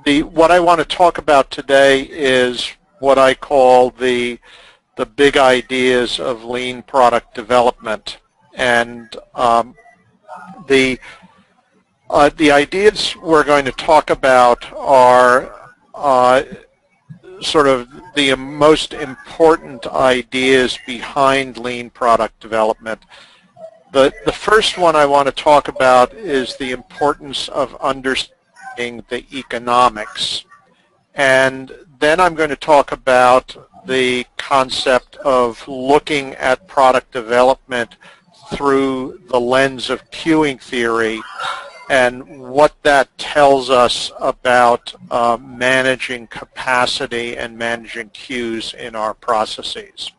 what I want to talk about today is what I call the big ideas of lean product development. And the ideas we're going to talk about are sort of the most important ideas behind lean product development. The first one I want to talk about is the importance of understanding the economics. And then I'm going to talk about the concept of looking at product development through the lens of queuing theory and what that tells us about managing capacity and managing queues in our processes.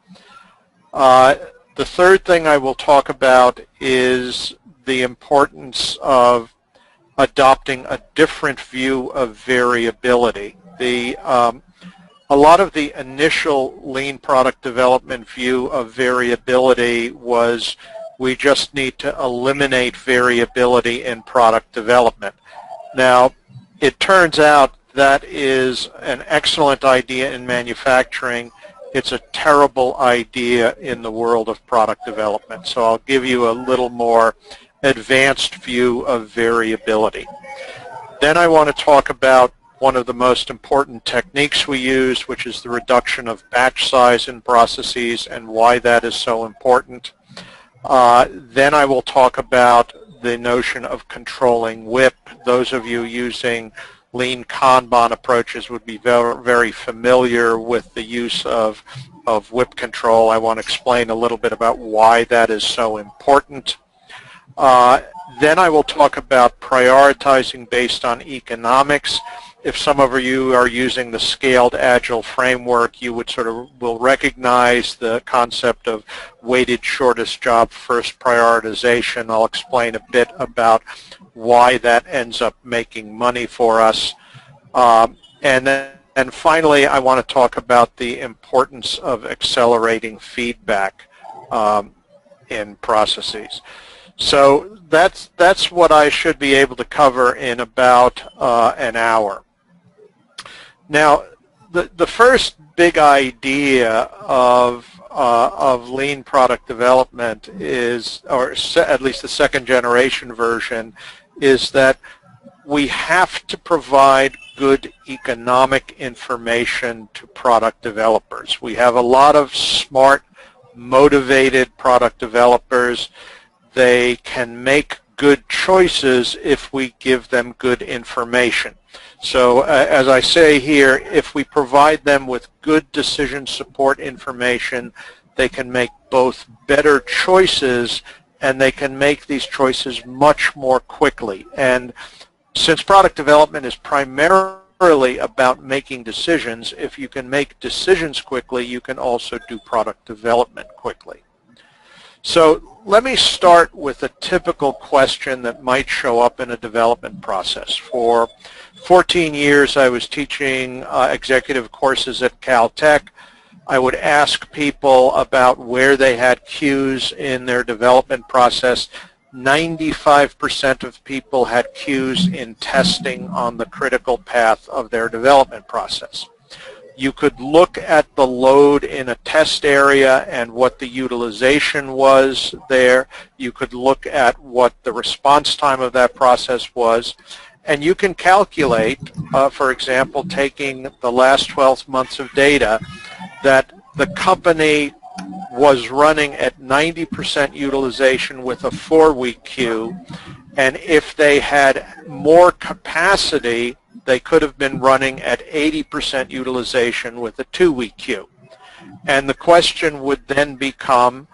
The third thing I will talk about is the importance of adopting a different view of variability. A lot of the initial lean product development view of variability was we just need to eliminate variability in product development. Now, it turns out that is an excellent idea in manufacturing. It's a terrible idea in the world of product development. So I'll give you a little more advanced view of variability. Then I want to talk about one of the most important techniques we use, which is the reduction of batch size in processes and why that is so important. Then I will talk about the notion of controlling WIP. Those of you using lean Kanban approaches would be very, very familiar with the use of WIP control. I want to explain a little bit about why that is so important. Then I will talk about prioritizing based on economics. If some of you are using the scaled Agile framework, you would will recognize the concept of weighted shortest job first prioritization. I'll explain a bit about why that ends up making money for us. And finally, I want to talk about the importance of accelerating feedback in processes. So that's what I should be able to cover in about an hour. Now, the first big idea of lean product development is, or at least the second generation version, is that we have to provide good economic information to product developers. We have a lot of smart, motivated product developers. They can make good choices if we give them good information. So as I say here, if we provide them with good decision support information, they can make both better choices and they can make these choices much more quickly. And since product development is primarily about making decisions, if you can make decisions quickly, you can also do product development quickly. So let me start with a typical question that might show up in a development process. For 14 years, I was teaching executive courses at Caltech. I would ask people about where they had queues in their development process. 95% of people had queues in testing on the critical path of their development process. You could look at the load in a test area and what the utilization was there. You could look at what the response time of that process was. And you can calculate, for example, taking the last 12 months of data, that the company was running at 90% utilization with a 4-week queue. And if they had more capacity, they could have been running at 80% utilization with a 2-week queue. And the question would then become,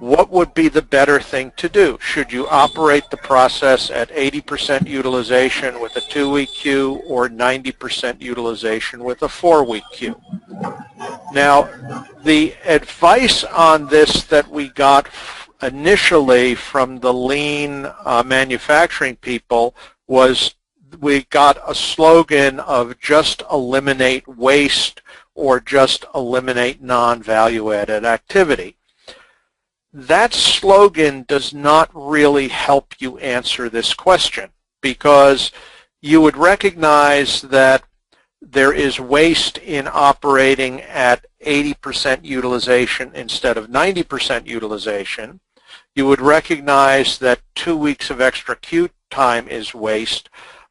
what would be the better thing to do? Should you operate the process at 80% utilization with a 2-week queue or 90% utilization with a 4-week queue? Now, the advice on this that we got initially from the lean manufacturing people was we got a slogan of just eliminate waste or just eliminate non-value-added activity. That slogan does not really help you answer this question, because you would recognize that there is waste in operating at 80% utilization instead of 90% utilization. You would recognize that 2 weeks of extra queue time is waste,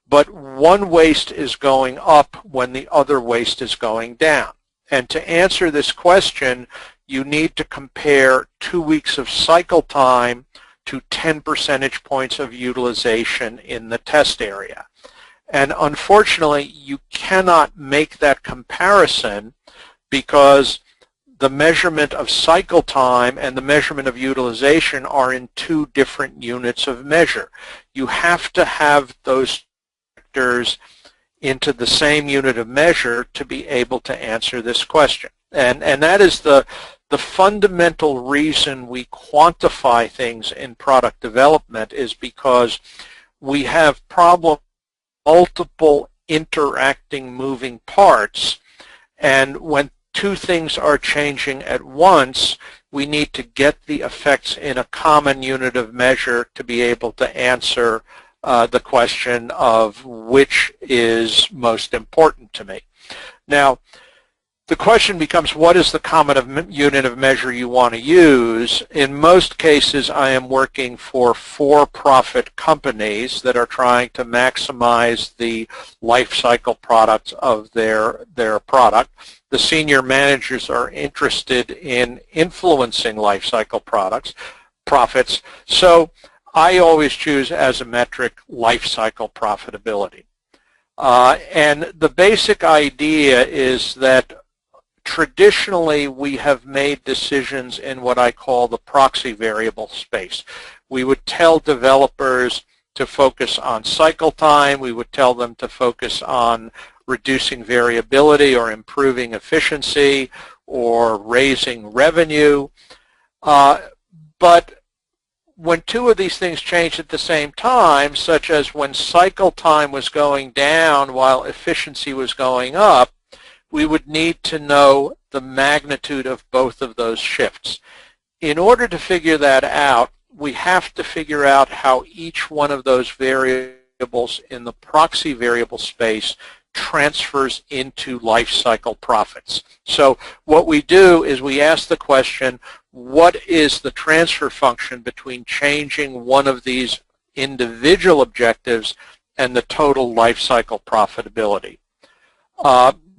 but one waste is going up when the other waste is going down. And to answer this question, you need to compare 2 weeks of cycle time to 10 percentage points of utilization in the test area. And unfortunately, you cannot make that comparison because the measurement of cycle time and the measurement of utilization are in two different units of measure. You have to have those factors into the same unit of measure to be able to answer this question. And that is the fundamental reason we quantify things in product development, is because we have multiple interacting moving parts, and when two things are changing at once, we need to get the effects in a common unit of measure to be able to answer the question of which is most important to me. Now, the question becomes, what is the common unit of measure you want to use? In most cases, I am working for for-profit companies that are trying to maximize the life cycle products of their product. The senior managers are interested in influencing life cycle profits. So I always choose Asymmetric life cycle profitability. And the basic idea is that traditionally, we have made decisions in what I call the proxy variable space. We would tell developers to focus on cycle time. We would tell them to focus on reducing variability or improving efficiency or raising revenue. But when two of these things changed at the same time, such as when cycle time was going down while efficiency was going up, we would need to know the magnitude of both of those shifts. In order to figure that out, we have to figure out how each one of those variables in the proxy variable space transfers into life cycle profits. So what we do is we ask the question, what is the transfer function between changing one of these individual objectives and the total life cycle profitability?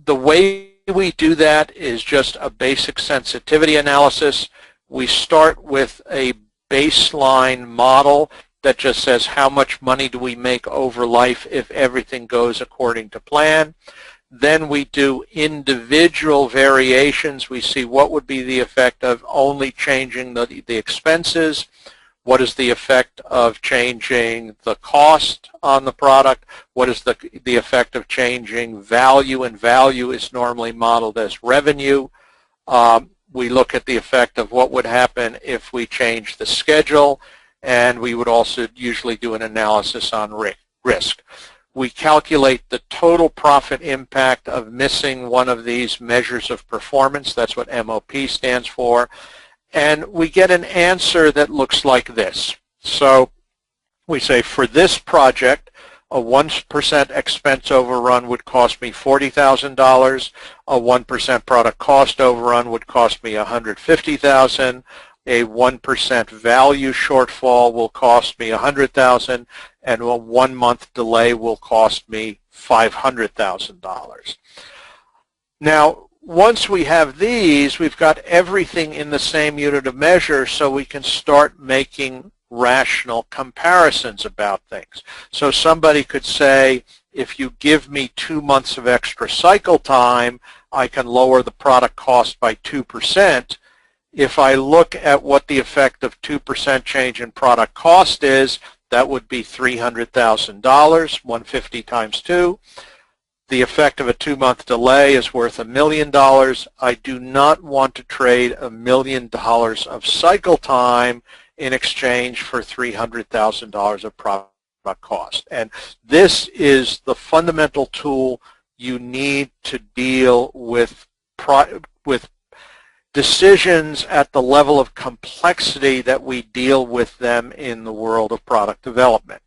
The way we do that is just a basic sensitivity analysis. We start with a baseline model that just says how much money do we make over life if everything goes according to plan. Then we do individual variations. We see what would be the effect of only changing the expenses. What is the effect of changing the cost on the product? What is the effect of changing value? And value is normally modeled as revenue. We look at the effect of what would happen if we change the schedule, and we would also usually do an analysis on risk. We calculate the total profit impact of missing one of these measures of performance. That's what MOP stands for. And we get an answer that looks like this. So we say, for this project, a 1% expense overrun would cost me $40,000. A 1% product cost overrun would cost me $150,000. A 1% value shortfall will cost me $100,000, and a 1 month delay will cost me $500,000. Now, once we have these, we've got everything in the same unit of measure, so we can start making rational comparisons about things. So somebody could say, if you give me 2 months of extra cycle time, I can lower the product cost by 2%. If I look at what the effect of 2% change in product cost is, that would be $300,000, 150 times 2. The effect of a 2-month delay is worth $1 million. I do not want to trade $1 million of cycle time in exchange for $300,000 of product cost. And this is the fundamental tool you need to deal with decisions at the level of complexity that we deal with them in the world of product development.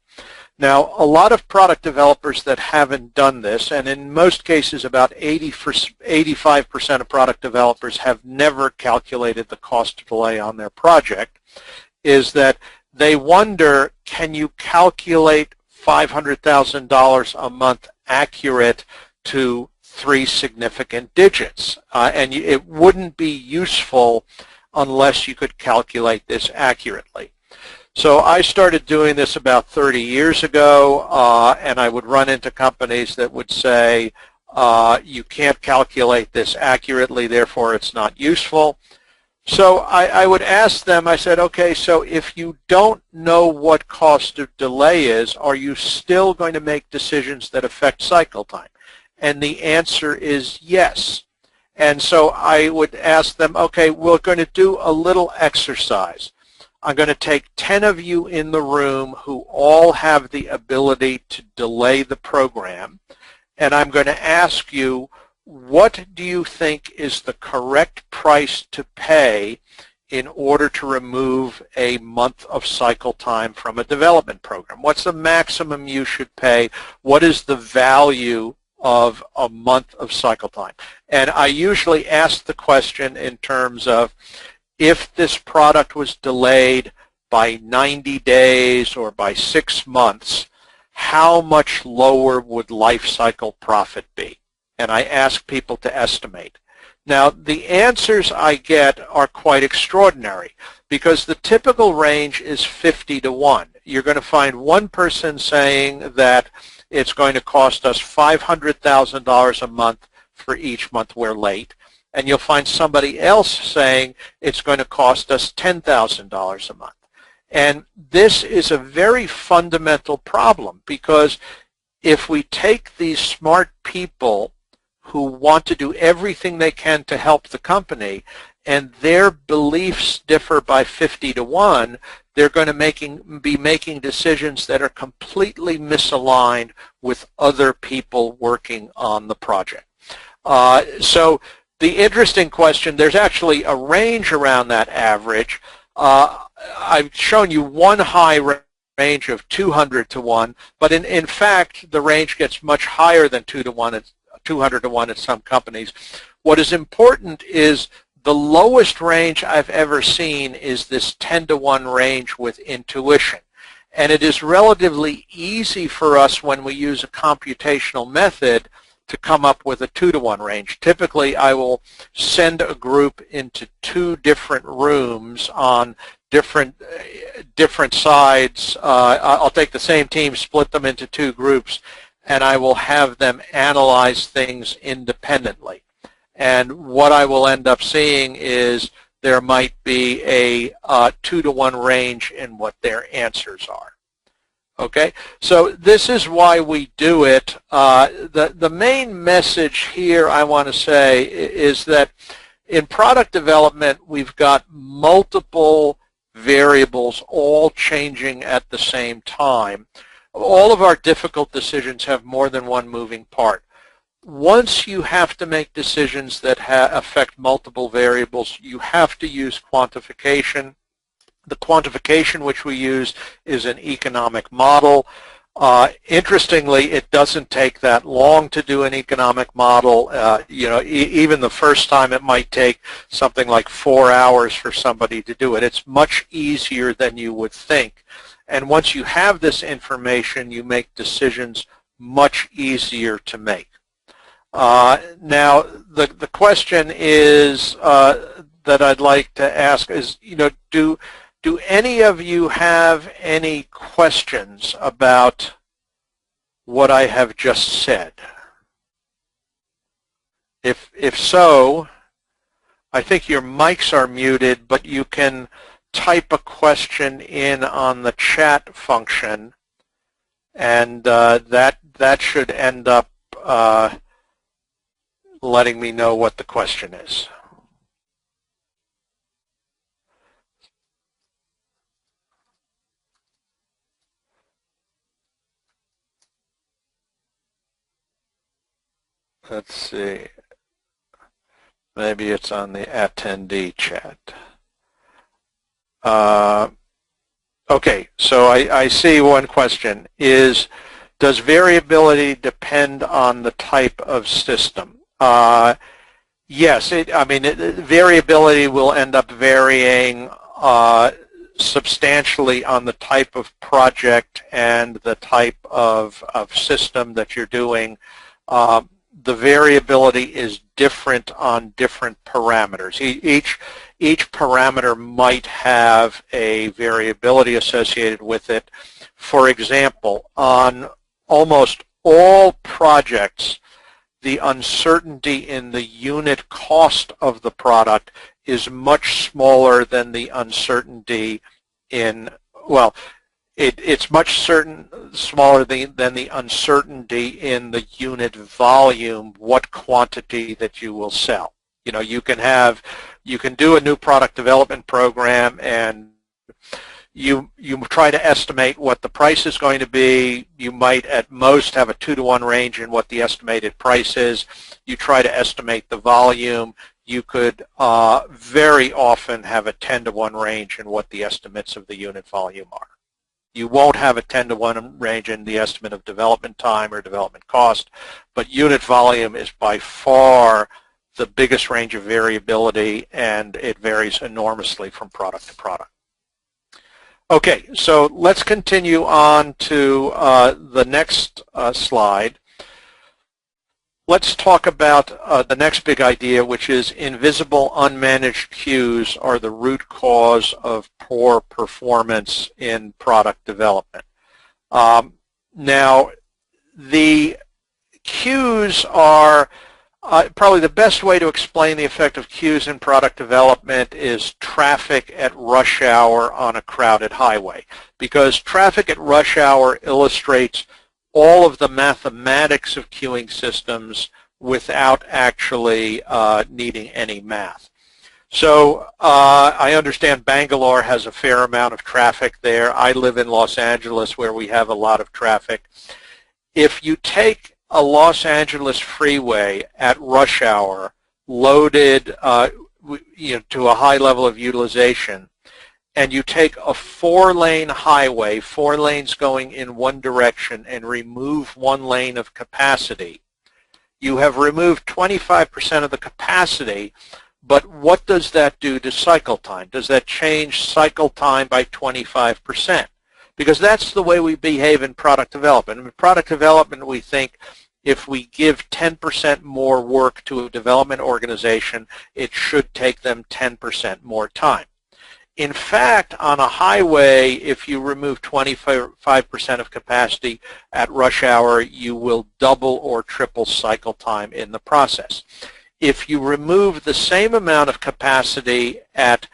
Now, a lot of product developers that haven't done this, and in most cases about 85% of product developers have never calculated the cost of delay on their project, is that they wonder, can you calculate $500,000 a month accurate to 3 significant digits? It wouldn't be useful unless you could calculate this accurately. So I started doing this about 30 years ago, and I would run into companies that would say, you can't calculate this accurately, therefore it's not useful. So I would ask them, I said, okay, so if you don't know what cost of delay is, are you still going to make decisions that affect cycle time? And the answer is yes. And so I would ask them, okay, we're going to do a little exercise. I'm going to take 10 of you in the room who all have the ability to delay the program, and I'm going to ask you, what do you think is the correct price to pay in order to remove a month of cycle time from a development program? What's the maximum you should pay? What is the value of a month of cycle time? And I usually ask the question in terms of, if this product was delayed by 90 days or by 6 months, how much lower would life cycle profit be? And I ask people to estimate. Now, the answers I get are quite extraordinary because the typical range is 50 to 1. You're going to find one person saying that it's going to cost us $500,000 a month for each month we're late. And you'll find somebody else saying it's going to cost us $10,000 a month. And this is a very fundamental problem because if we take these smart people who want to do everything they can to help the company and their beliefs differ by 50 to 1, they're going to be making decisions that are completely misaligned with other people working on the project. So the interesting question, there's actually a range around that average. I've shown you one high range of 200 to 1, but in fact, the range gets much higher than 200 to 1 at some companies. What is important is the lowest range I've ever seen is this 10 to 1 range with intuition. And it is relatively easy for us when we use a computational method to come up with a 2 to 1 range. Typically, I will send a group into 2 different rooms on different sides. I'll take the same team, split them into 2 groups, and I will have them analyze things independently. And what I will end up seeing is there might be a 2 to 1 range in what their answers are. Okay, so this is why we do it. The main message here I want to say is that in product development we've got multiple variables all changing at the same time. All of our difficult decisions have more than one moving part. Once you have to make decisions that affect multiple variables, you have to use quantification. The quantification which we use is an economic model. Interestingly, it doesn't take that long to do an economic model. Even the first time it might take something like 4 hours for somebody to do it. It's much easier than you would think. And once you have this information, you make decisions much easier to make. Now, the question is that I'd like to ask is, do any of you have any questions about what I have just said? If so, I think your mics are muted, but you can type a question in on the chat function, and that should end up letting me know what the question is. Let's see. Maybe it's on the attendee chat. Okay, so I see one question is, does variability depend on the type of system? Yes, variability will end up varying substantially on the type of project and the type of system that you're doing. The variability is different on different parameters. Each parameter might have a variability associated with it. For example, on almost all projects, the uncertainty in the unit cost of the product is much smaller than the uncertainty in, well, it's much smaller than the uncertainty in the unit volume, what quantity that you will sell. You know, you can do a new product development program and you try to estimate what the price is going to be. You might at most have a 2-to-1 range in what the estimated price is. You try to estimate the volume. You could very often have a 10-to-1 range in what the estimates of the unit volume are. You won't have a 10-to-1 range in the estimate of development time or development cost, but unit volume is by far the biggest range of variability, and it varies enormously from product to product. Okay, so let's continue on to the next slide. Let's talk about the next big idea, which is invisible unmanaged queues are the root cause of poor performance in product development. Now, the queues are probably the best way to explain the effect of queues in product development is traffic at rush hour on a crowded highway, because traffic at rush hour illustrates all of the mathematics of queuing systems without actually needing any math. So I understand Bangalore has a fair amount of traffic there. I live in Los Angeles where we have a lot of traffic. If you take a Los Angeles freeway at rush hour loaded to a high level of utilization, and you take a 4-lane highway, 4 lanes going in one direction, and remove 1 lane of capacity, you have removed 25% of the capacity, but what does that do to cycle time? Does that change cycle time by 25%? Because that's the way we behave in product development. In product development, we think if we give 10% more work to a development organization, it should take them 10% more time. In fact, on a highway, if you remove 25% of capacity at rush hour, you will double or triple cycle time in the process. If you remove the same amount of capacity at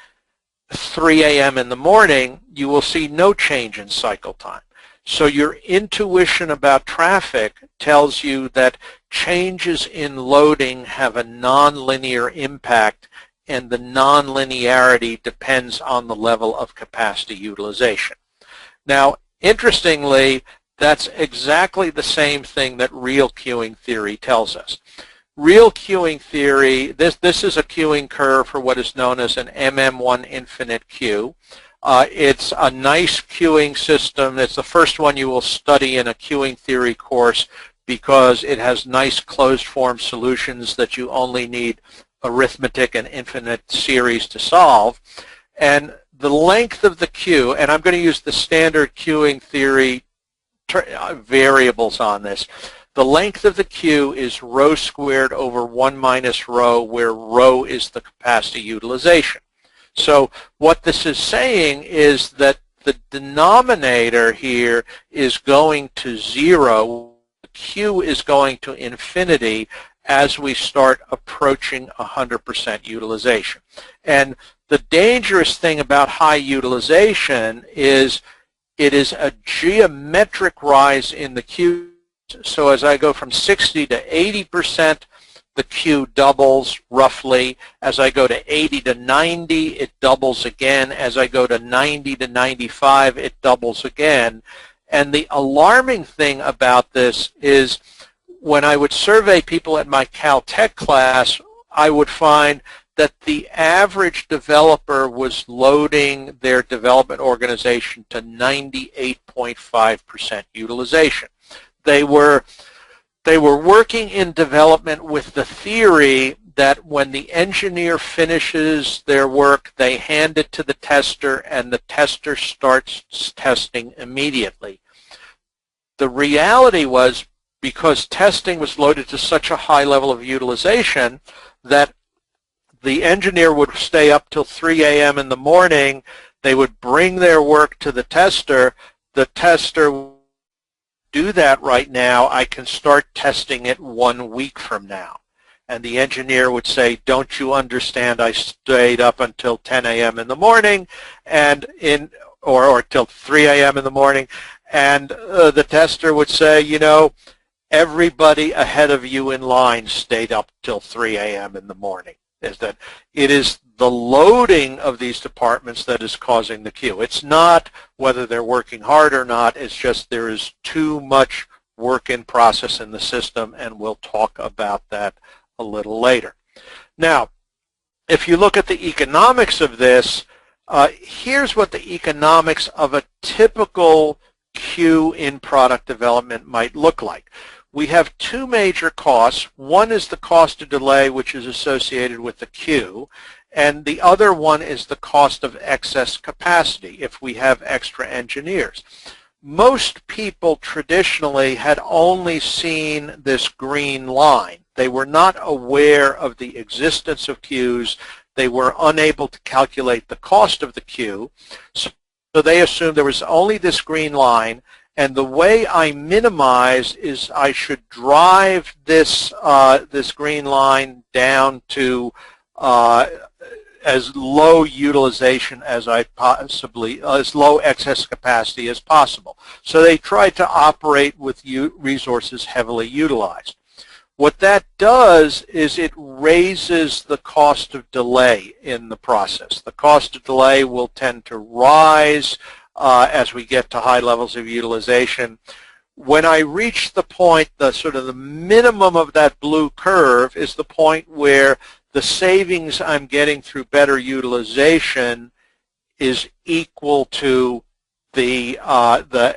3 a.m. in the morning, you will see no change in cycle time. So your intuition about traffic tells you that changes in loading have a nonlinear impact, and the nonlinearity depends on the level of capacity utilization. Now, interestingly, that's exactly the same thing that real queuing theory tells us. Real queuing theory, this is a queuing curve for what is known as an MM1 infinite queue. It's a nice queuing system. It's the first one you will study in a queuing theory course because it has nice closed form solutions that you only need arithmetic and infinite series to solve. And the length of the queue, and I'm going to use the standard queuing theory variables on this. The length of the queue is rho squared over 1 minus rho, where rho is the capacity utilization. So what this is saying is that the denominator here is going to 0. The queue is going to infinity as we start approaching 100% utilization. And the dangerous thing about high utilization is it is a geometric rise in the queue. So as I go from 60 to 80%, the queue doubles roughly. As I go to 80 to 90, it doubles again. As I go to 90 to 95, it doubles again. And the alarming thing about this is when I would survey people at my Caltech class, I would find that the average developer was loading their development organization to 98.5% utilization. They were working in development with the theory that when the engineer finishes their work, they hand it to the tester and the tester starts testing immediately. The reality was, because testing was loaded to such a high level of utilization, that the engineer would stay up till 3 a.m. in the morning. They would bring their work to the tester. The tester would do that right now. I can start testing it 1 week from now. And the engineer would say, don't you understand, I stayed up until 10 a.m. in the morning or till 3 a.m. in the morning. And the tester would say, you know, everybody ahead of you in line stayed up till 3 a.m. in the morning. Is that it is the loading of these departments that is causing the queue. It's not whether they're working hard or not. It's just there is too much work in process in the system, and we'll talk about that a little later. Now, if you look at the economics of this, here's what the economics of a typical queue in product development might look like. We have two major costs. One is the cost of delay, which is associated with the queue, and the other one is the cost of excess capacity if we have extra engineers. Most people traditionally had only seen this green line. They were not aware of the existence of queues. They were unable to calculate the cost of the queue, so they assumed there was only this green line. And the way I minimize is I should drive this this green line down to as low utilization as as low excess capacity as possible. So they try to operate with resources heavily utilized. What that does is it raises the cost of delay in the process. The cost of delay will tend to rise as we get to high levels of utilization. When I reach the point, the sort of the minimum of that blue curve is the point where the savings I'm getting through better utilization is equal to the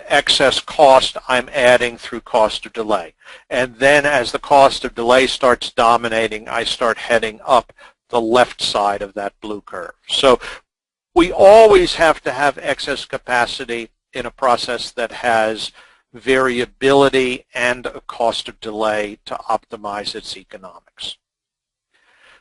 excess cost I'm adding through cost of delay. And then as the cost of delay starts dominating, I start heading up the left side of that blue curve. So we always have to have excess capacity in a process that has variability and a cost of delay to optimize its economics.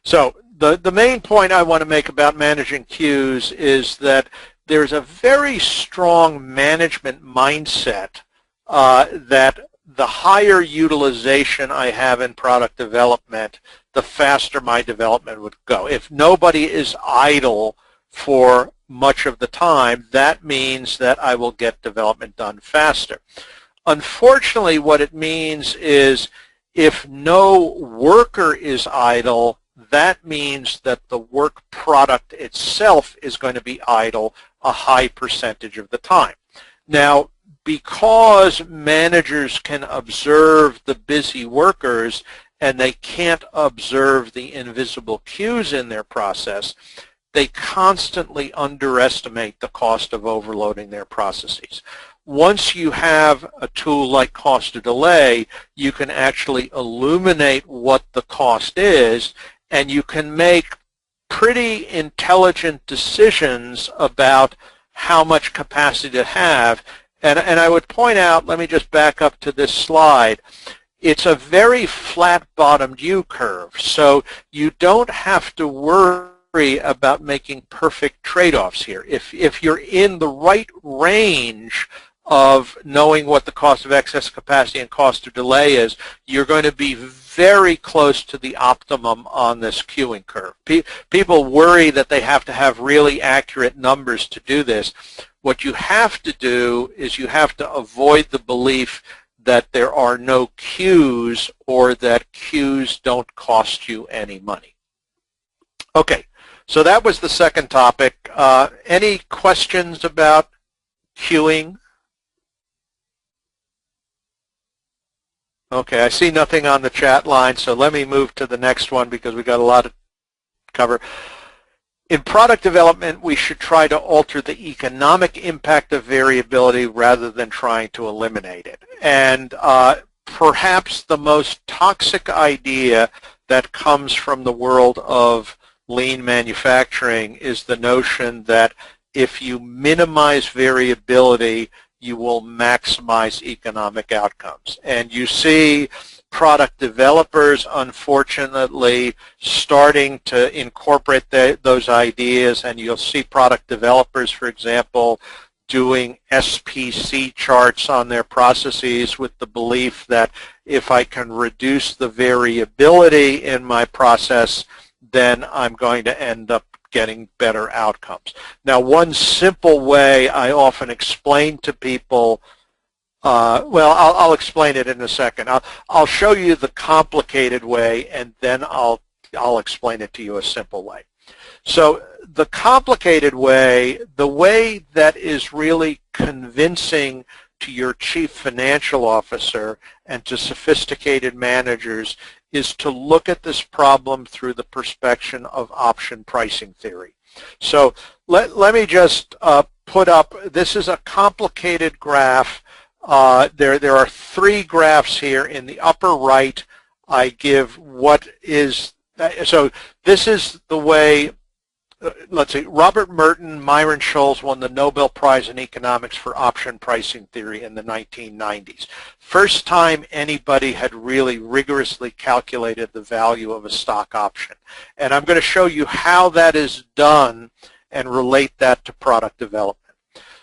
So the main point I want to make about managing queues is that there's a very strong management mindset that the higher utilization I have in product development, the faster my development would go. If nobody is idle for much of the time, that means that I will get development done faster. Unfortunately, what it means is if no worker is idle, that means that the work product itself is going to be idle a high percentage of the time. Now, because managers can observe the busy workers and they can't observe the invisible queues in their process, they constantly underestimate the cost of overloading their processes. Once you have a tool like cost of delay, you can actually illuminate what the cost is, and you can make pretty intelligent decisions about how much capacity to have. And I would point out, let me just back up to this slide, it's a very flat-bottomed U-curve, so you don't have to worry about making perfect trade-offs here. If you're in the right range of knowing what the cost of excess capacity and cost of delay is, you're going to be very close to the optimum on this queuing curve. People worry that they have to have really accurate numbers to do this. What you have to do is you have to avoid the belief that there are no queues or that queues don't cost you any money. Okay, so that was the second topic. Any questions about queuing? Okay, I see nothing on the chat line, so let me move to the next one because we got a lot of cover. In product development, we should try to alter the economic impact of variability rather than trying to eliminate it. And perhaps the most toxic idea that comes from the world of lean manufacturing is the notion that if you minimize variability, you will maximize economic outcomes. And you see product developers, unfortunately, starting to incorporate those ideas, and you'll see product developers, for example, doing SPC charts on their processes with the belief that if I can reduce the variability in my process, then I'm going to end up getting better outcomes. Now, one simple way I often explain to people, well, I'll explain it in a second. I'll show you the complicated way, and then I'll explain it to you a simple way. So the complicated way, the way that is really convincing to your chief financial officer and to sophisticated managers, is to look at this problem through the perspective of option pricing theory. So let me just put up, this is a complicated graph. There are three graphs here. In the upper right, I give what is, so this is the way, let's see, Robert Merton, Myron Scholes won the Nobel Prize in Economics for option pricing theory in the 1990s. First time anybody had really rigorously calculated the value of a stock option. And I'm going to show you how that is done and relate that to product development.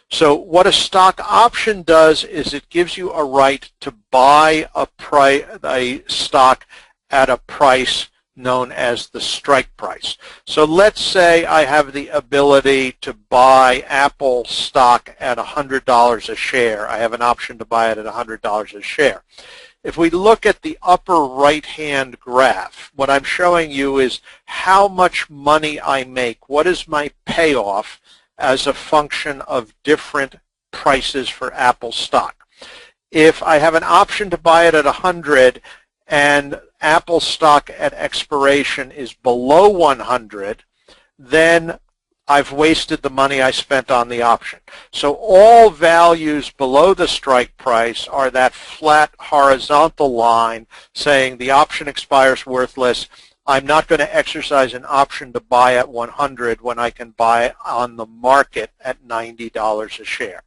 So what a stock option does is it gives you a right to buy a stock at a price known as the strike price. So let's say I have the ability to buy Apple stock at $100 a share. I have an option to buy it at $100 a share. If we look at the upper right-hand graph, what I'm showing you is how much money I make. What is my payoff as a function of different prices for Apple stock? If I have an option to buy it at 100 and Apple stock at expiration is below 100, then I've wasted the money I spent on the option. So all values below the strike price are that flat horizontal line saying the option expires worthless. I'm not going to exercise an option to buy at 100 when I can buy on the market at $90 a share.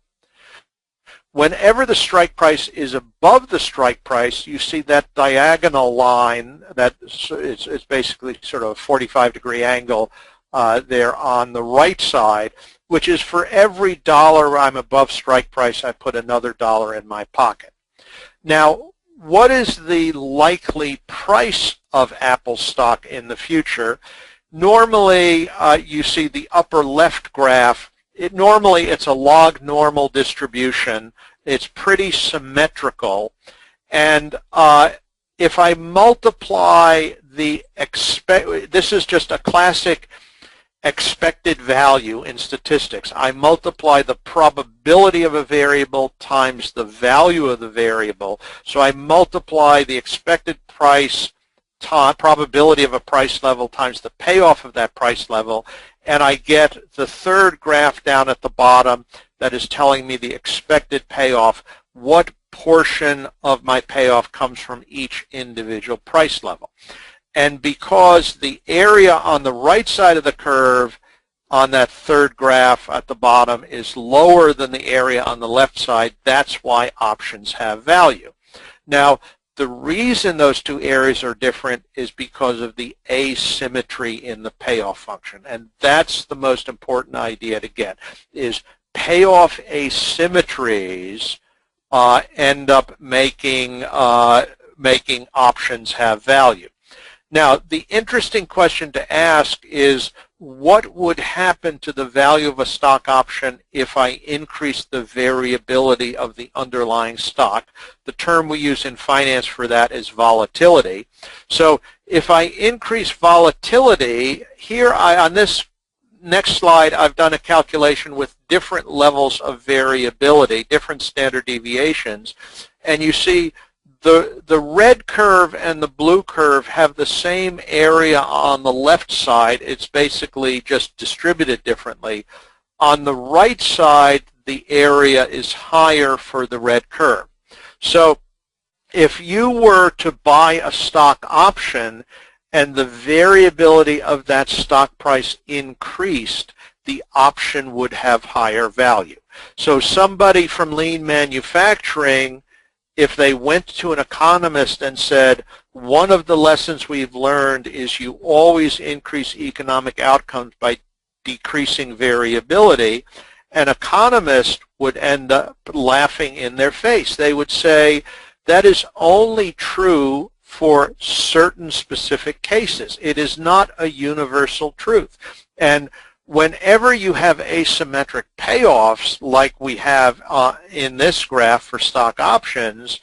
Whenever the strike price is above the strike price, you see that diagonal line that it's basically sort of a 45-degree angle there on the right side, which is for every dollar I'm above strike price, I put another dollar in my pocket. Now, what is the likely price of Apple stock in the future? Normally, you see the upper left graph. Normally, it's a log normal distribution. It's pretty symmetrical. And if I multiply this is just a classic expected value in statistics. I multiply the probability of a variable times the value of the variable. So I multiply the expected price probability of a price level times the payoff of that price level, and I get the third graph down at the bottom that is telling me the expected payoff, what portion of my payoff comes from each individual price level. And because the area on the right side of the curve on that third graph at the bottom is lower than the area on the left side, that's why options have value. Now, the reason those two areas are different is because of the asymmetry in the payoff function. And that's the most important idea to get, is payoff asymmetries end up making options have value. Now, the interesting question to ask is, what would happen to the value of a stock option if I increase the variability of the underlying stock? The term we use in finance for that is volatility. So if I increase volatility, here on this next slide, I've done a calculation with different levels of variability, different standard deviations, and you see the red curve and the blue curve have the same area on the left side. It's basically just distributed differently. On the right side, the area is higher for the red curve. So if you were to buy a stock option and the variability of that stock price increased, the option would have higher value. So somebody from lean manufacturing, if they went to an economist and said, one of the lessons we've learned is you always increase economic outcomes by decreasing variability, an economist would end up laughing in their face. They would say, that is only true for certain specific cases. It is not a universal truth. And whenever you have asymmetric payoffs, like we have in this graph for stock options,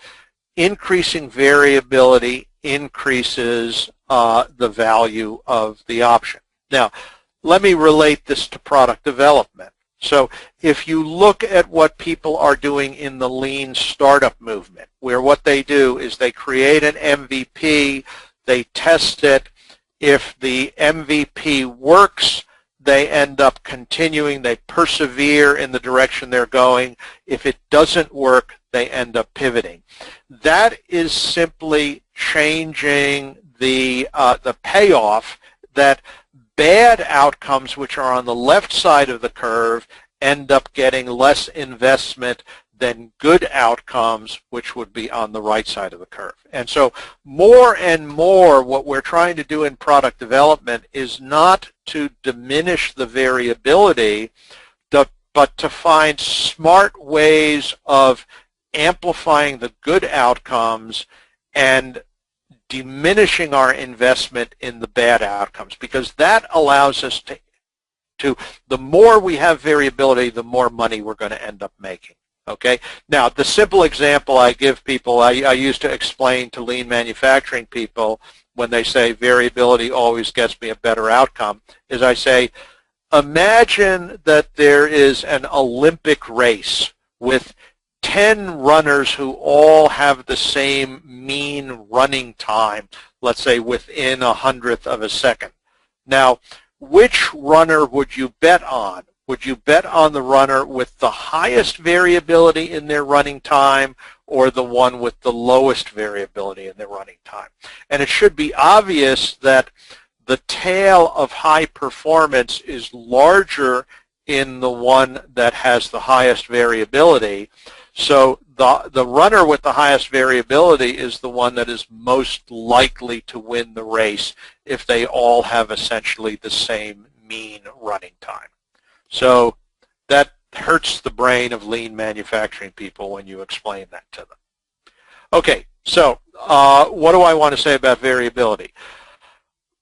increasing variability increases the value of the option. Now, let me relate this to product development. So if you look at what people are doing in the lean startup movement, where what they do is they create an MVP, they test it. If the MVP works, they end up continuing, they persevere in the direction they're going. If it doesn't work, they end up pivoting. That is simply changing the payoff, that bad outcomes, which are on the left side of the curve, end up getting less investment than good outcomes, which would be on the right side of the curve. And so more and more what we're trying to do in product development is not to diminish the variability, but to find smart ways of amplifying the good outcomes and diminishing our investment in the bad outcomes, because that allows us to the more we have variability, the more money we're going to end up making. Okay. Now, the simple example I give people, I used to explain to lean manufacturing people when they say variability always gets me a better outcome, is I say, imagine that there is an Olympic race with 10 runners who all have the same mean running time, let's say within 100th of a second. Now, which runner would you bet on? Would you bet on the runner with the highest variability in their running time or the one with the lowest variability in their running time? And it should be obvious that the tail of high performance is larger in the one that has the highest variability. So the runner with the highest variability is the one that is most likely to win the race if they all have essentially the same mean running time. So that hurts the brain of lean manufacturing people when you explain that to them. Okay, so what do I want to say about variability?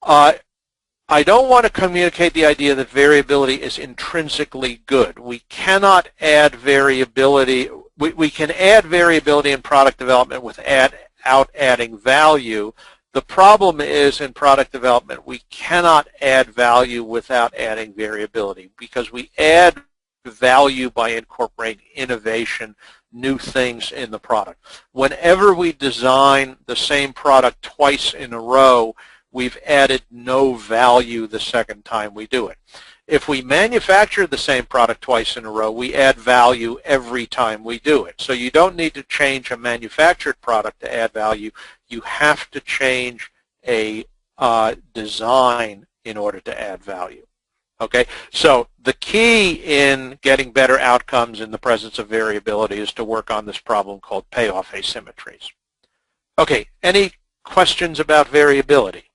I don't want to communicate the idea that variability is intrinsically good. We cannot add variability. We can add variability in product development without adding value. The problem is in product development, we cannot add value without adding variability, because we add value by incorporating innovation, new things in the product. Whenever we design the same product twice in a row, we've added no value the second time we do it. If we manufacture the same product twice in a row, we add value every time we do it. So you don't need to change a manufactured product to add value. You have to change a design in order to add value. Okay, so the key in getting better outcomes in the presence of variability is to work on this problem called payoff asymmetries. Okay, any questions about variability?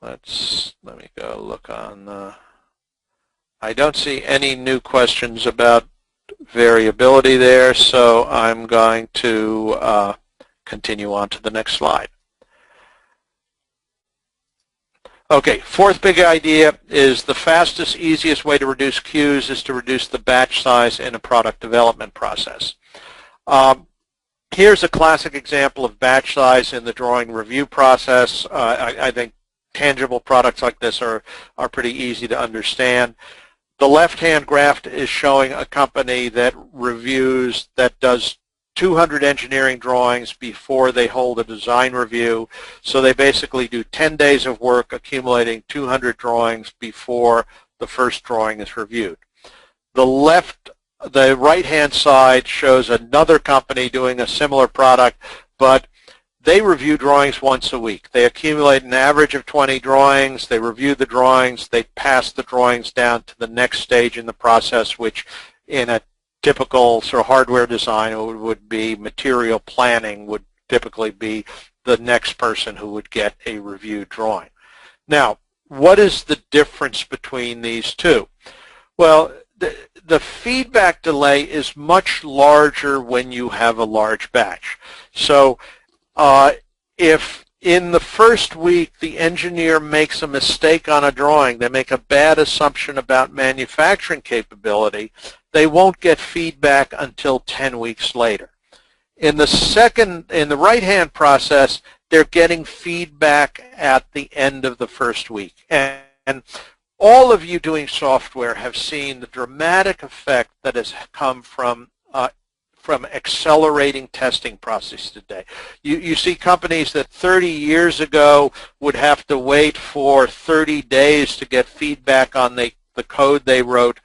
Let me go look on. I don't see any new questions about variability there, so I'm going to continue on to the next slide. Okay, fourth big idea is the fastest, easiest way to reduce queues is to reduce the batch size in a product development process. Here's a classic example of batch size in the drawing review process. I think tangible products like this are pretty easy to understand. The left-hand graph is showing a company that does 200 engineering drawings before they hold a design review. So they basically do 10 days of work accumulating 200 drawings before the first drawing is reviewed. The right-hand side shows another company doing a similar product, but they review drawings once a week. They accumulate an average of 20 drawings. They review the drawings. They pass the drawings down to the next stage in the process, which in a typical sort of hardware design would be material planning, would typically be the next person who would get a reviewed drawing. Now, what is the difference between these two? Well, the feedback delay is much larger when you have a large batch. So if in the first week the engineer makes a mistake on a drawing, they make a bad assumption about manufacturing capability, they won't get feedback until 10 weeks later. In the right-hand process, they're getting feedback at the end of the first week. And all of you doing software have seen the dramatic effect that has come from accelerating testing processes today. You see companies that 30 years ago would have to wait for 30 days to get feedback on the code they wrote.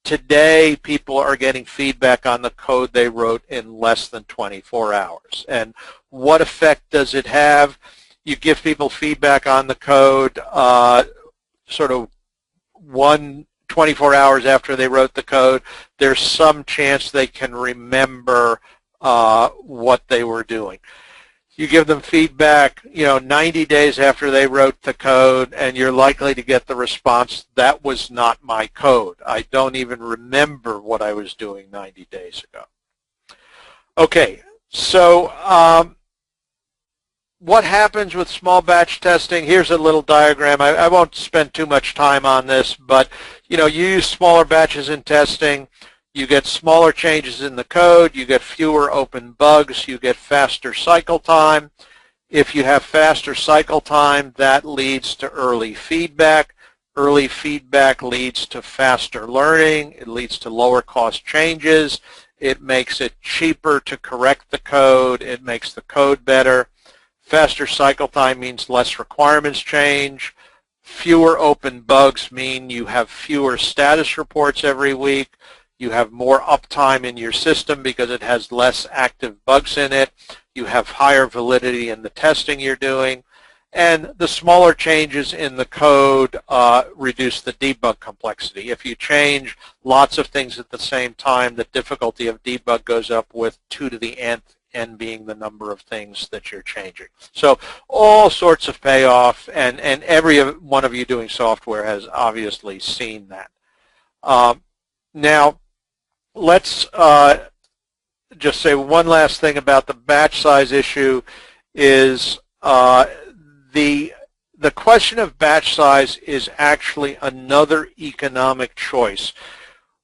Today, people are getting feedback on the code they wrote in less than 24 hours. And what effect does it have? You give people feedback on the code sort of 24 hours after they wrote the code. There's some chance they can remember what they were doing. You give them feedback, 90 days after they wrote the code, and you're likely to get the response, that was not my code. I don't even remember what I was doing 90 days ago. Okay, so what happens with small batch testing? Here's a little diagram. I won't spend too much time on this, but you use smaller batches in testing. You get smaller changes in the code. You get fewer open bugs. You get faster cycle time. If you have faster cycle time, that leads to early feedback. Early feedback leads to faster learning. It leads to lower cost changes. It makes it cheaper to correct the code. It makes the code better. Faster cycle time means less requirements change. Fewer open bugs mean you have fewer status reports every week. You have more uptime in your system because it has less active bugs in it. You have higher validity in the testing you're doing. And the smaller changes in the code reduce the debug complexity. If you change lots of things at the same time, the difficulty of debug goes up with 2 to the nth, n being the number of things that you're changing. So all sorts of payoff, and every one of you doing software has obviously seen that. Now, let's just say one last thing about the batch size issue is the question of batch size is actually another economic choice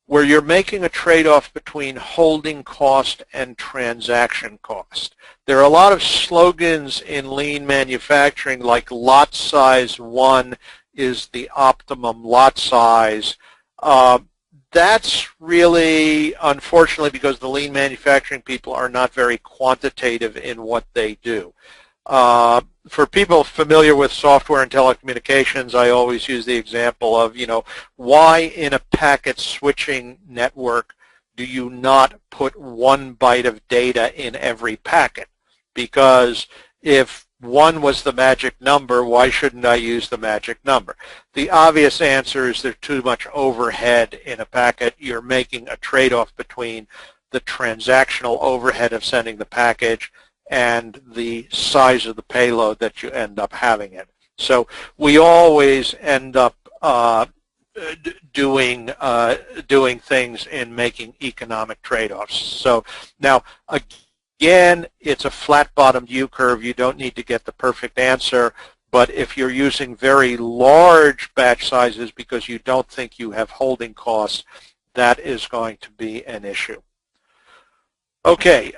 where you're making a trade-off between holding cost and transaction cost. There are a lot of slogans in lean manufacturing like lot size 1 is the optimum lot size. That's really, unfortunately, because the lean manufacturing people are not very quantitative in what they do. For people familiar with software and telecommunications, I always use the example of, why in a packet switching network do you not put 1 byte of data in every packet? Because if 1 was the magic number, why shouldn't I use the magic number? The obvious answer is there's too much overhead in a packet. You're making a trade-off between the transactional overhead of sending the package and the size of the payload that you end up having it. So we always end up doing things in making economic trade-offs. So now, again, it's a flat-bottomed U-curve. You don't need to get the perfect answer, but if you're using very large batch sizes because you don't think you have holding costs, that is going to be an issue. Okay,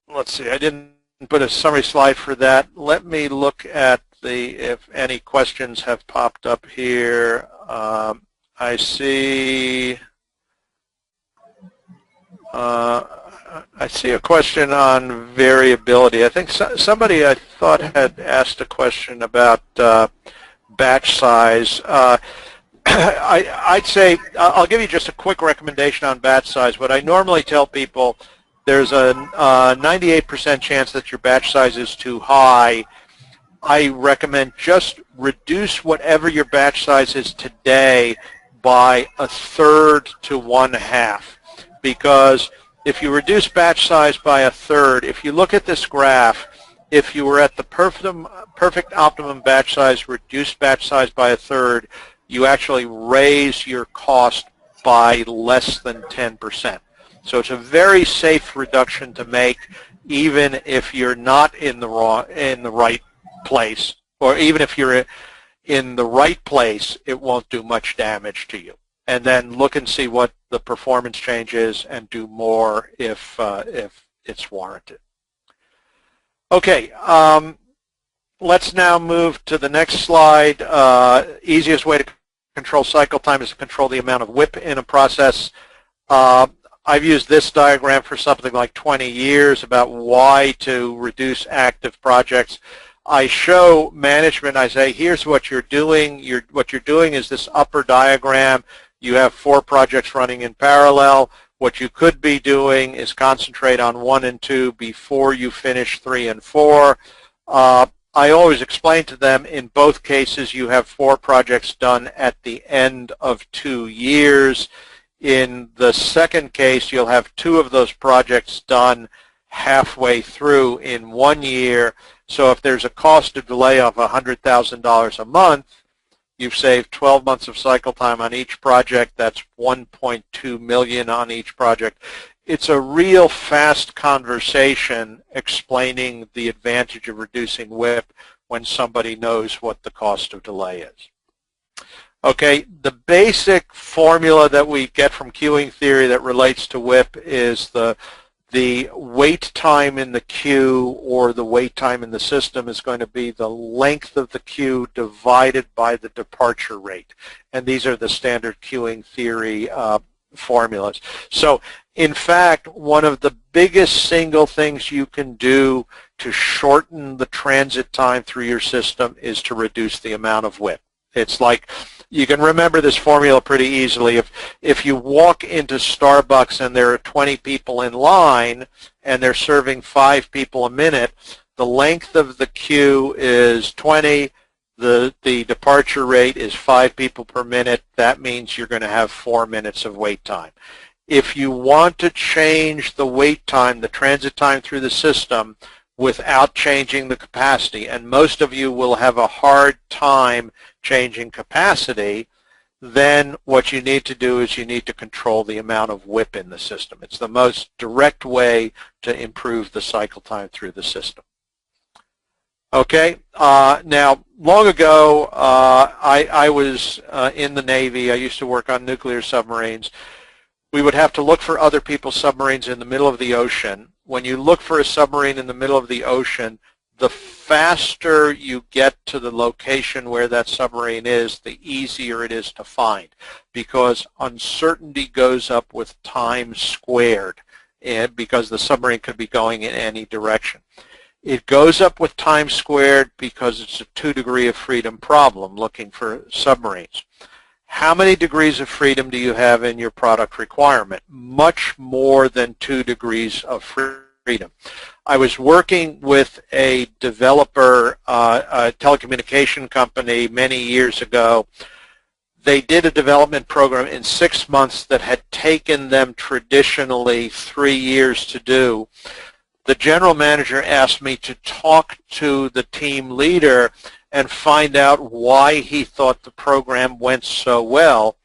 let's see. I didn't put a summary slide for that. Let me look at if any questions have popped up here. I see I see a question on variability. I think somebody I thought had asked a question about batch size. I'd say I'll give you just a quick recommendation on batch size. What I normally tell people, there's a 98% chance that your batch size is too high. I recommend just reduce whatever your batch size is today by 1/3 to 1/2, because if you reduce batch size by 1/3, if you look at this graph, if you were at the perfect optimum batch size, reduced batch size by 1/3, you actually raise your cost by less than 10%. So it's a very safe reduction to make, even if you're not in the right place, or even if you're in the right place, it won't do much damage to you. And then look and see what the performance change is, and do more if it's warranted. Okay, let's now move to the next slide. Easiest way to control cycle time is to control the amount of WIP in a process. I've used this diagram for something like 20 years about why to reduce active projects. I show management, I say, here's what you're doing. What you're doing is this upper diagram. You have 4 projects running in parallel. What you could be doing is concentrate on 1 and 2 before you finish 3 and 4. I always explain to them, in both cases, you have 4 projects done at the end of 2 years. In the second case, you'll have 2 of those projects done halfway through in 1 year. So if there's a cost of delay of $100,000 a month, you've saved 12 months of cycle time on each project. That's $1.2 million on each project. It's a real fast conversation explaining the advantage of reducing WIP when somebody knows what the cost of delay is. Okay, the basic formula that we get from queuing theory that relates to WIP is the wait time in the queue, or the wait time in the system, is going to be the length of the queue divided by the departure rate. And these are the standard queuing theory formulas. So in fact, one of the biggest single things you can do to shorten the transit time through your system is to reduce the amount of WIP. It's like, you can remember this formula pretty easily. If you walk into Starbucks and there are 20 people in line and they're serving 5 people a minute, the length of the queue is 20. The departure rate is 5 people per minute. That means you're going to have 4 minutes of wait time. If you want to change the wait time, the transit time through the system, without changing the capacity, and most of you will have a hard time changing capacity, then what you need to do is you need to control the amount of WIP in the system. It's the most direct way to improve the cycle time through the system. Okay, now long ago I was in the Navy. I used to work on nuclear submarines. We would have to look for other people's submarines in the middle of the ocean. When you look for a submarine in the middle of the ocean, the faster you get to the location where that submarine is, the easier it is to find, because uncertainty goes up with time squared, and because the submarine could be going in any direction. It goes up with time squared because it's a 2 degree of freedom problem looking for submarines. How many degrees of freedom do you have in your product requirement? Much more than 2 degrees of freedom. I was working with a developer, a telecommunication company many years ago. They did a development program in 6 months that had taken them traditionally 3 years to do. The general manager asked me to talk to the team leader and find out why he thought the program went so well.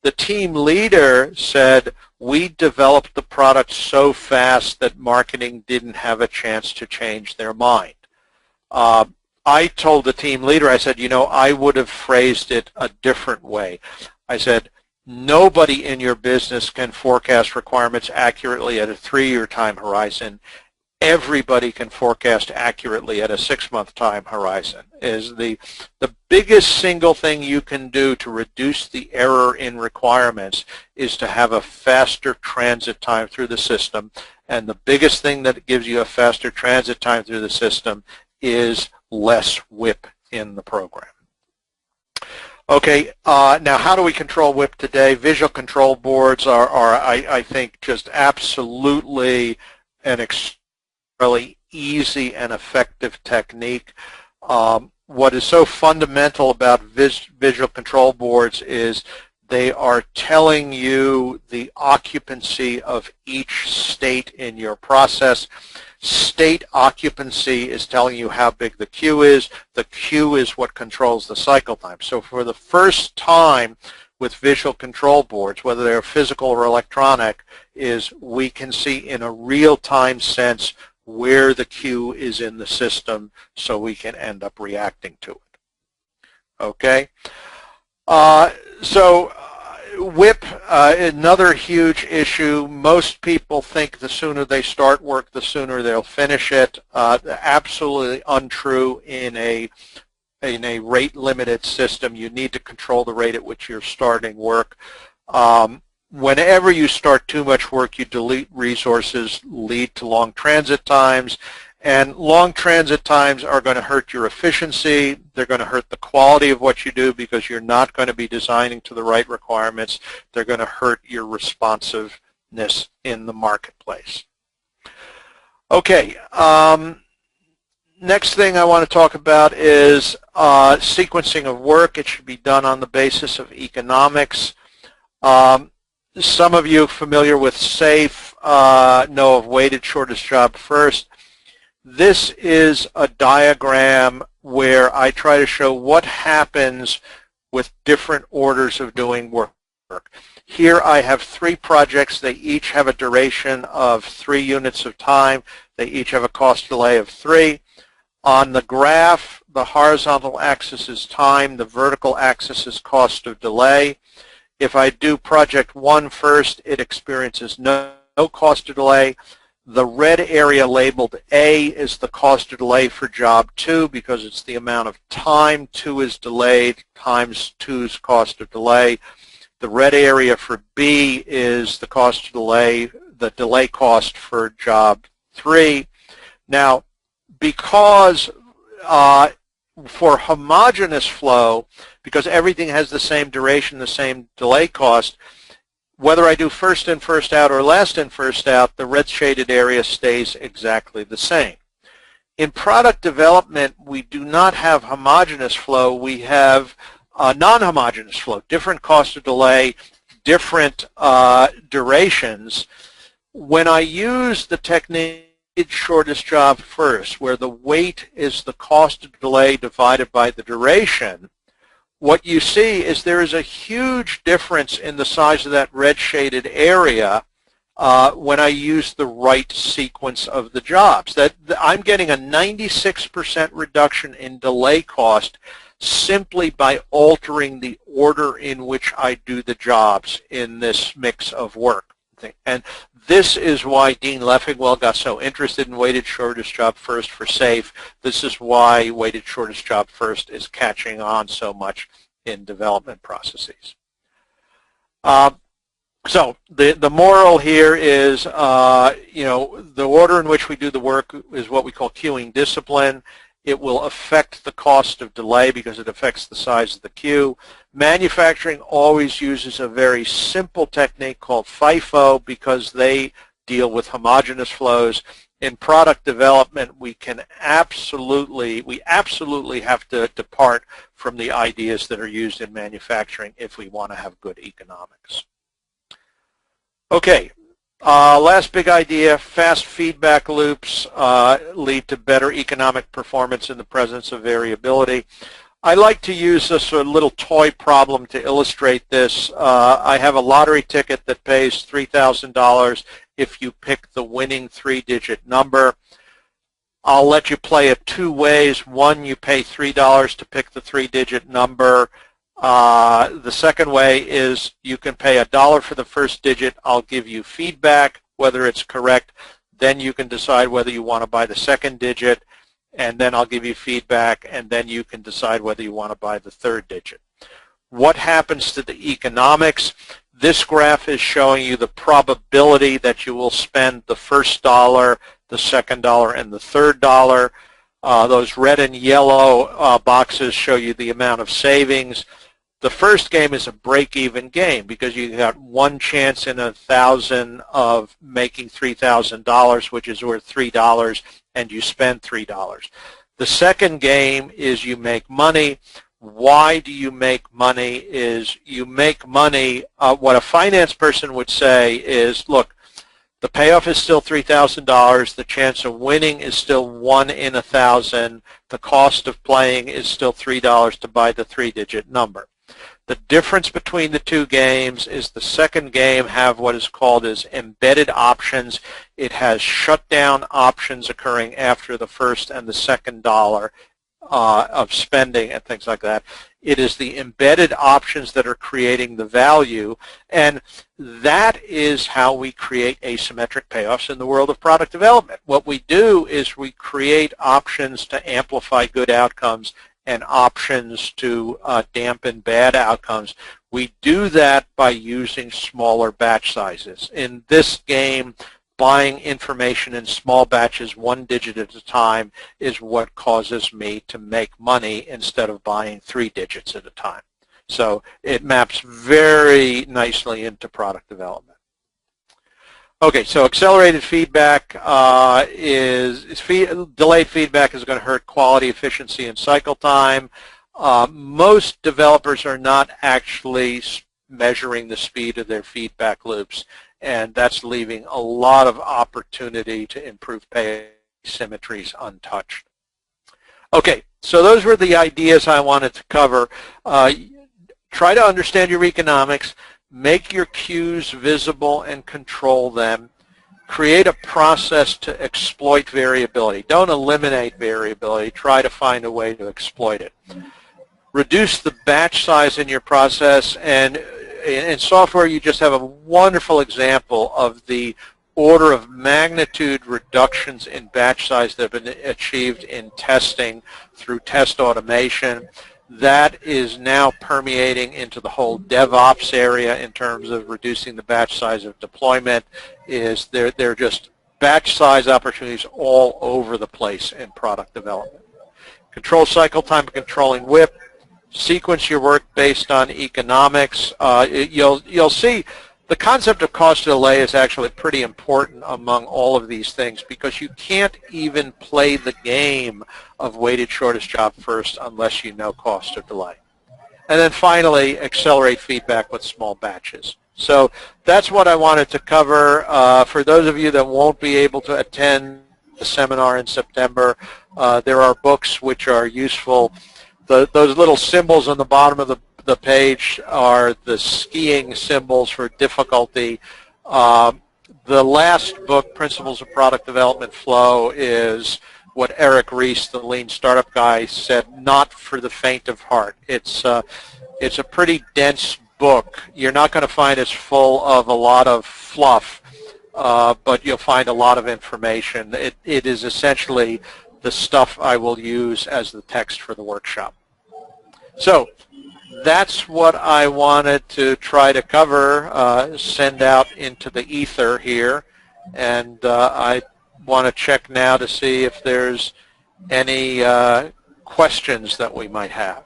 The team leader said, we developed the product so fast that marketing didn't have a chance to change their mind. I told the team leader, I said, you know, I would have phrased it a different way. I said, nobody in your business can forecast requirements accurately at a 3-year time horizon. everybody can forecast accurately at a 6-month time horizon. Is the biggest single thing you can do to reduce the error in requirements is to have a faster transit time through the system, and the biggest thing that gives you a faster transit time through the system is less WIP in the program. Okay, now how do we control WIP today? Visual control boards are I think, just absolutely an extremely easy and effective technique. What is so fundamental about visual control boards is they are telling you the occupancy of each state in your process. State occupancy is telling you how big the queue is. The queue is what controls the cycle time. So for the first time with visual control boards, whether they're physical or electronic, is we can see in a real-time sense where the queue is in the system, so we can end up reacting to it. Okay? WIP, another huge issue. Most people think the sooner they start work, the sooner they'll finish it. Absolutely untrue in a rate-limited system. You need to control the rate at which you're starting work. Whenever you start too much work, you delete resources, lead to long transit times, and long transit times are going to hurt your efficiency. They're going to hurt the quality of what you do because you're not going to be designing to the right requirements. They're going to hurt your responsiveness in the marketplace. Okay, next thing I want to talk about is sequencing of work. It should be done on the basis of economics. Some of you familiar with SAFE know of weighted shortest job first. This is a diagram where I try to show what happens with different orders of doing work. Here I have 3 projects. They each have a duration of 3 units of time. They each have a cost delay of 3. On the graph, the horizontal axis is time. The vertical axis is cost of delay. If I do project 1 first, it experiences no cost of delay. The red area labeled A is the cost of delay for job 2 because it's the amount of time 2 is delayed times 2's cost of delay. The red area for B is the cost of delay, the delay cost for job 3. Now, because for homogeneous flow, because everything has the same duration, the same delay cost, whether I do first in, first out, or last in, first out, the red shaded area stays exactly the same. In product development, we do not have homogeneous flow. We have non-homogeneous flow, different cost of delay, different durations. When I use the technique shortest job first, where the weight is the cost of delay divided by the duration, what you see is there is a huge difference in the size of that red shaded area when I use the right sequence of the jobs. I'm getting a 96% reduction in delay cost simply by altering the order in which I do the jobs in this mix of work. And this is why Dean Leffingwell got so interested in weighted shortest job first for SAFE. This is why weighted shortest job first is catching on so much in development processes. So the moral here is, the order in which we do the work is what we call queuing discipline. It will affect the cost of delay because it affects the size of the queue. Manufacturing always uses a very simple technique called FIFO because they deal with homogeneous flows. In product development, we absolutely have to depart from the ideas that are used in manufacturing if we want to have good economics. Okay. Last big idea, fast feedback loops lead to better economic performance in the presence of variability. I like to use this sort of little toy problem to illustrate this. I have a lottery ticket that pays $3,000 if you pick the winning 3-digit number. I'll let you play it 2 ways. One, you pay $3 to pick the 3-digit number. The second way is you can pay $1 for the first digit. I'll give you feedback, whether it's correct. then you can decide whether you want to buy the second digit, and then I'll give you feedback, and then you can decide whether you want to buy the third digit. What happens to the economics? This graph is showing you the probability that you will spend the first dollar, the second dollar, and the third dollar. Those red and yellow boxes show you the amount of savings. The first game is a break-even game because you got one chance in 1,000 of making $3,000, which is worth $3, and you spend $3. The second game is you make money. Why do you make money? Is you make money, what a finance person would say is, look, the payoff is still $3,000. The chance of winning is still 1 in 1,000. The cost of playing is still $3 to buy the 3-digit number. The difference between the two games is the second game have what is called as embedded options. It has shutdown options occurring after the first and the second dollar of spending and things like that. It is the embedded options that are creating the value, and that is how we create asymmetric payoffs in the world of product development. What we do is we create options to amplify good outcomes and options to dampen bad outcomes. We do that by using smaller batch sizes. In this game, buying information in small batches, 1 digit at a time, is what causes me to make money instead of buying 3 digits at a time. So it maps very nicely into product development. Okay, so accelerated feedback delayed feedback is going to hurt quality, efficiency, and cycle time. Most developers are not actually measuring the speed of their feedback loops, and that's leaving a lot of opportunity to improve pay asymmetries untouched. Okay, so those were the ideas I wanted to cover. Try to understand your economics. Make your cues visible and control them. Create a process to exploit variability. Don't eliminate variability. Try to find a way to exploit it. Reduce the batch size in your process, and in software you just have a wonderful example of the order of magnitude reductions in batch size that have been achieved in testing through test automation. That is now permeating into the whole DevOps area in terms of reducing the batch size of deployment. There are just batch size opportunities all over the place in product development. Control cycle time, controlling WIP. Sequence your work based on economics. You'll see the concept of cost delay is actually pretty important among all of these things because you can't even play the game of weighted shortest job first unless you know cost of delay. And then finally, accelerate feedback with small batches. So that's what I wanted to cover. For those of you that won't be able to attend the seminar in September, there are books which are useful. Those little symbols on the bottom of the page are the skiing symbols for difficulty. The last book, Principles of Product Development Flow, is what Eric Ries, the lean startup guy, said, not for the faint of heart. It's a pretty dense book. You're not going to find it's full of a lot of fluff, but you'll find a lot of information. It is essentially the stuff I will use as the text for the workshop. So that's what I wanted to try to cover, send out into the ether here, and I want to check now to see if there's any questions that we might have.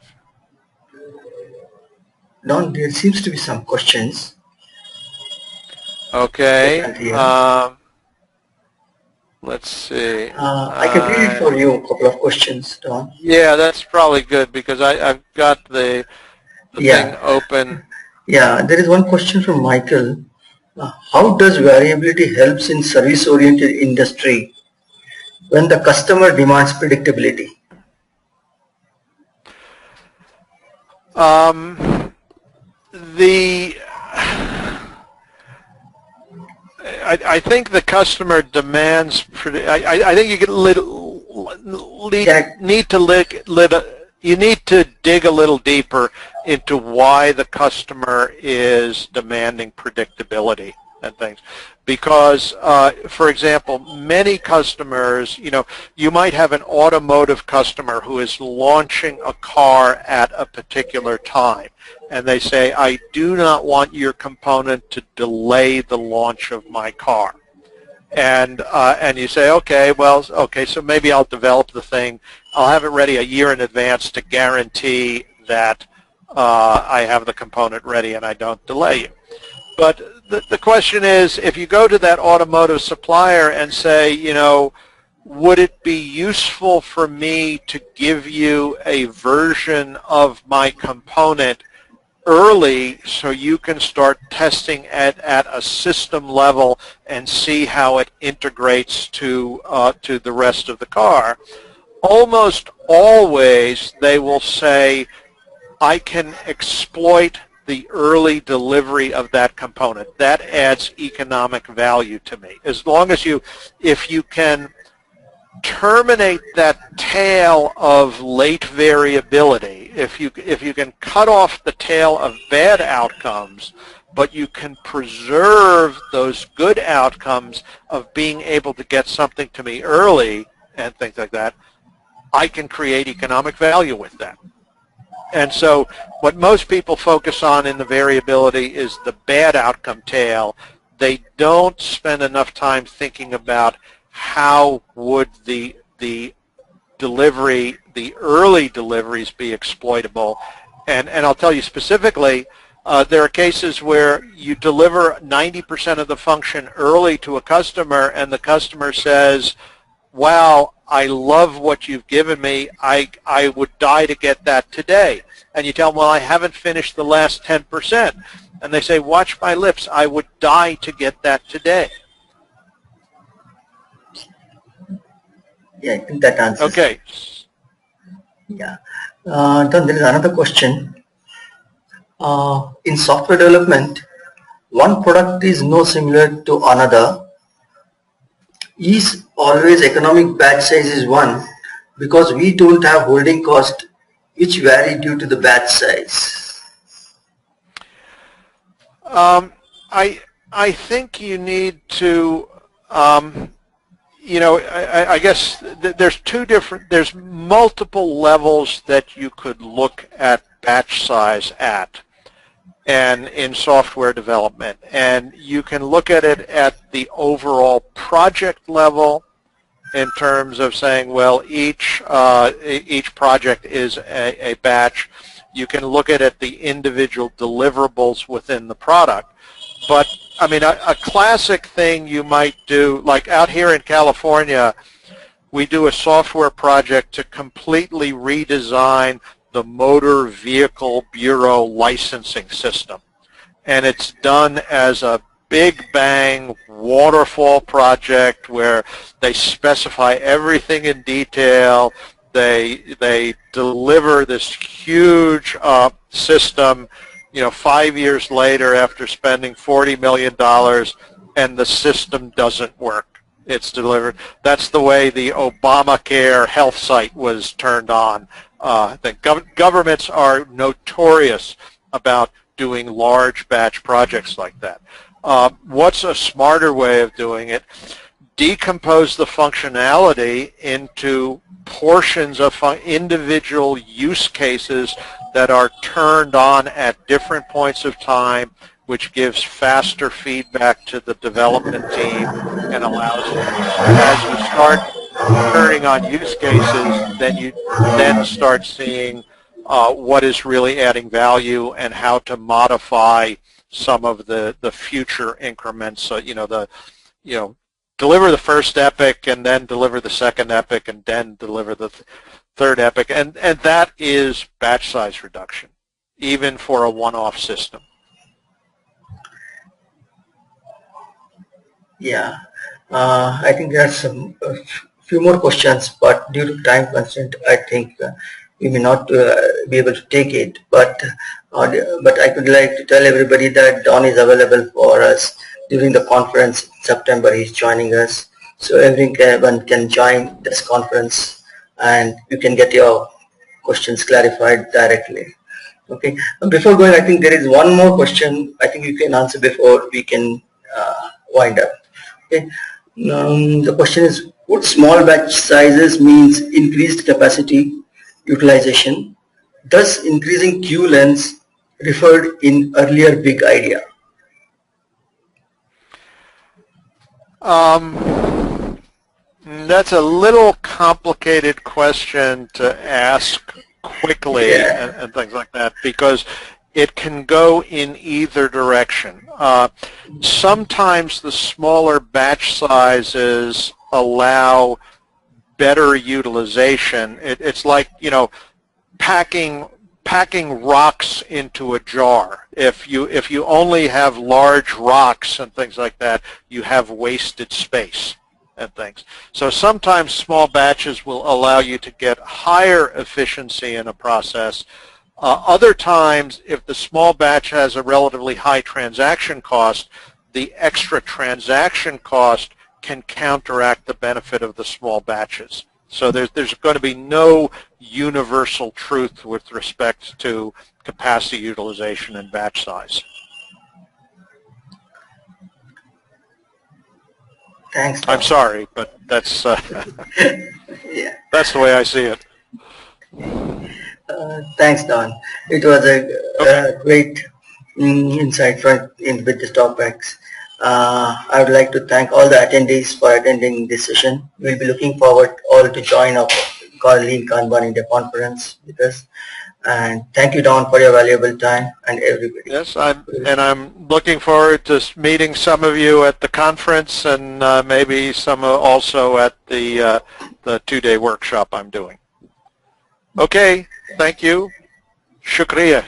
Don, there seems to be some questions. Okay. Let's see. I can read it for you, a couple of questions, Don. Yeah, that's probably good because I've got the thing open. Yeah, there is one question from Michael. How does variability helps in service-oriented industry when the customer demands predictability? I think the customer demands. I think you need to dig a little deeper into why the customer is demanding predictability. and things. Because, for example, many customers, you might have an automotive customer who is launching a car at a particular time, and they say, I do not want your component to delay the launch of my car. And you say, okay, so maybe I'll develop the thing. I'll have it ready a year in advance to guarantee that I have the component ready and I don't delay you. But the question is, if you go to that automotive supplier and say, would it be useful for me to give you a version of my component early so you can start testing at a system level and see how it integrates to the rest of the car? Almost always they will say, I can exploit the early delivery of that component. That adds economic value to me. As long as if you can terminate that tail of late variability, if you can cut off the tail of bad outcomes, but you can preserve those good outcomes of being able to get something to me early and things like that, I can create economic value with that. And so what most people focus on in the variability is the bad outcome tail. They don't spend enough time thinking about how would the early deliveries be exploitable. And I'll tell you specifically, there are cases where you deliver 90% of the function early to a customer and the customer says, wow, I love what you've given me. I would die to get that today. And you tell them, well, I haven't finished the last 10%. And they say, watch my lips. I would die to get that today. Yeah, I think that answers. Okay. Yeah. Then there is another question. In software development, one product is no similar to another. Is always economic batch size is 1 because we don't have holding cost which vary due to the batch size? I think you need to, I guess there's multiple levels that you could look at batch size at, and in software development. And you can look at it at the overall project level in terms of saying, well, each project is a batch. You can look at it the individual deliverables within the product. But, I mean, a classic thing you might do, like out here in California, we do a software project to completely redesign the Motor Vehicle Bureau licensing system. And it's done as a big bang waterfall project where they specify everything in detail. They deliver this huge system, 5 years later after spending $40 million, and the system doesn't work. It's delivered. That's the way the Obamacare health site was turned on. Governments are notorious about doing large batch projects like that. What's a smarter way of doing it? Decompose the functionality into portions of individual use cases that are turned on at different points of time, which gives faster feedback to the development team and allows, as you start turning on use cases, then you then start seeing what is really adding value and how to modify some of the future increments. So, deliver the first epic and then deliver the second epic and then deliver the third epic. And that is batch size reduction, even for a one-off system. Yeah, I think there are a few more questions, but due to time constraint, I think we may not be able to take it. But I would like to tell everybody that Don is available for us during the conference in September. He's joining us, so everyone can join this conference, and you can get your questions clarified directly. Okay. Before going, I think there is one more question. I think you can answer before we can wind up. Okay. The question is, would small batch sizes means increased capacity utilization? Thus, increasing queue lengths referred in earlier big idea. That's a little complicated question to ask quickly Yeah. and things like that, because it can go in either direction. Sometimes the smaller batch sizes allow better utilization. It's like, you know, packing rocks into a jar. If you only have large rocks and things like that, you have wasted space and things. So sometimes small batches will allow you to get higher efficiency in a process. Other times, if the small batch has a relatively high transaction cost, the extra transaction cost can counteract the benefit of the small batches. So there's going to be no universal truth with respect to capacity utilization and batch size. Thanks, I'm Tom. sorry, but that's Yeah. that's the way I see it. Thanks, Don. It was a great insight with the topics. I would like to thank all the attendees for attending this session. We'll be looking forward all to join our Lean Kanban India conference with us. And thank you, Don, for your valuable time and everybody. Yes, I'm looking forward to meeting some of you at the conference and maybe some also at the 2-day workshop I'm doing. Okay, thank you. Shukriya.